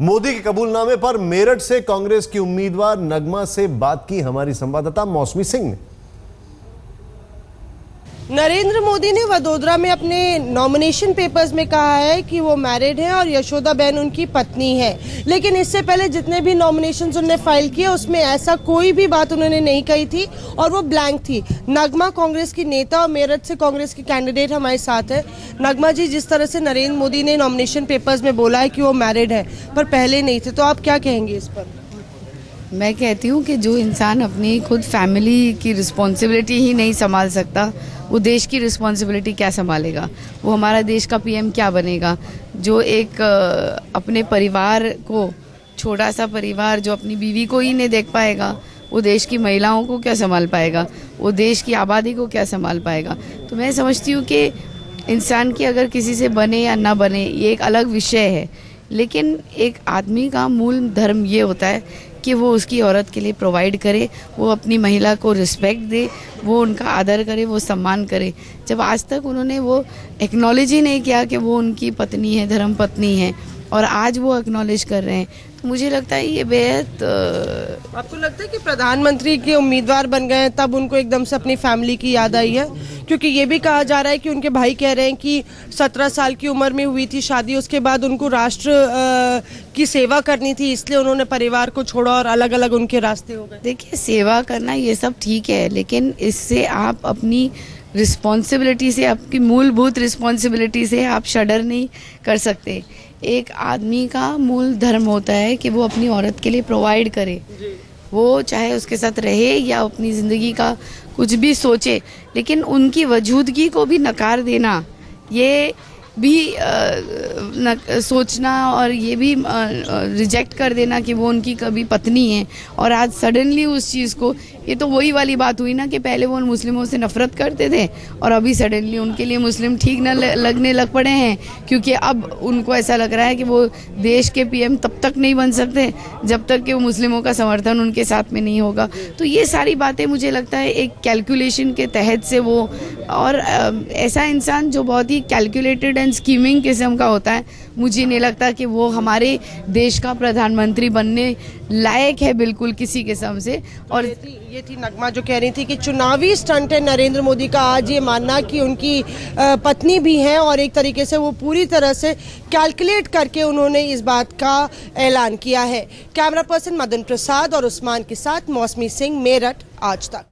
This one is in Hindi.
मोदी के कबूलनामे पर मेरठ से कांग्रेस की उम्मीदवार नगमा से बात की हमारी संवाददाता मौसमी सिंह ने। नरेंद्र मोदी ने वडोदरा में अपने नॉमिनेशन पेपर्स में कहा है कि वो मैरिड है और यशोदाबेन उनकी पत्नी है, लेकिन इससे पहले जितने भी नॉमिनेशंस उन्होंने फाइल किए उसमें ऐसा कोई भी बात उन्होंने नहीं कही थी और वो ब्लैंक थी। नगमा कांग्रेस की नेता और मेरठ से कांग्रेस की कैंडिडेट हमारे साथ है। नगमा जी, जिस तरह से नरेंद्र मोदी ने नॉमिनेशन पेपर्स में बोला है कि वो मैरिड है पर पहले नहीं थे, तो आप क्या कहेंगे इस पर? मैं कहती हूँ कि जो इंसान अपनी खुद फैमिली की रिस्पॉन्सिबिलिटी ही नहीं संभाल सकता, वो देश की रिस्पॉन्सिबिलिटी क्या संभालेगा? वो हमारा देश का पीएम क्या बनेगा? जो एक अपने परिवार को, छोटा सा परिवार जो अपनी बीवी को ही नहीं देख पाएगा, वो देश की महिलाओं को क्या संभाल पाएगा? वो देश की आबादी को क्या संभाल पाएगा? तो मैं समझती हूँ कि इंसान की अगर किसी से बने या ना बने ये एक अलग विषय है, लेकिन एक आदमी का मूल धर्म ये होता है कि वो उसकी औरत के लिए प्रोवाइड करे, वो अपनी महिला को रिस्पेक्ट दे, वो उनका आदर करे, वो सम्मान करे। जब आज तक उन्होंने वो एक्नॉलेज ही नहीं किया कि वो उनकी पत्नी है, धर्म पत्नी है, और आज वो एक्नॉलेज कर रहे हैं, तो मुझे लगता है ये बेहद। आपको लगता है कि प्रधानमंत्री के उम्मीदवार बन गए तब उनको एकदम से अपनी फैमिली की याद आई है? क्योंकि ये भी कहा जा रहा है कि उनके भाई कह रहे हैं कि 17 साल की उम्र में हुई थी शादी, उसके बाद उनको राष्ट्र की सेवा करनी थी, इसलिए उन्होंने परिवार को छोड़ा और अलग अलग उनके रास्ते हो गए। देखिए, सेवा करना ये सब ठीक है, लेकिन इससे आप अपनी रिस्पॉन्सिबिलिटी से, आपकी मूलभूत रिस्पॉन्सिबिलिटी से आप शडर नहीं कर सकते। एक आदमी का मूल धर्म होता है कि वो अपनी औरत के लिए प्रोवाइड करे, वो चाहे उसके साथ रहे या अपनी ज़िंदगी का कुछ भी सोचे, लेकिन उनकी वजूदगी को भी नकार देना, ये भी सोचना और ये भी रिजेक्ट कर देना कि वो उनकी कभी पत्नी है, और आज सडनली उस चीज़ को, ये तो वही वाली बात हुई ना कि पहले वो मुस्लिमों से नफ़रत करते थे और अभी सडनली उनके लिए मुस्लिम ठीक न लगने लग पड़े हैं, क्योंकि अब उनको ऐसा लग रहा है कि वो देश के पीएम तब तक नहीं बन सकते जब तक कि वो मुस्लिमों का समर्थन उनके साथ में नहीं होगा। तो ये सारी बातें मुझे लगता है एक कैलकुलेशन के तहत से वो, और ऐसा इंसान जो बहुत ही कैलकुलेटेड एंड स्कीमिंग किस्म का होता है, मुझे नहीं लगता कि वो हमारे देश का प्रधानमंत्री बनने लायक है बिल्कुल किसी किस्म से। और ये थी नगमा जो कह रही थी कि चुनावी स्टंट है नरेंद्र मोदी का आज ये मानना कि उनकी पत्नी भी हैं, और एक तरीके से वो पूरी तरह से कैलकुलेट करके उन्होंने इस बात का ऐलान किया है। कैमरा पर्सन मदन प्रसाद और उस्मान के साथ मौसमी सिंह, मेरठ, आज तक।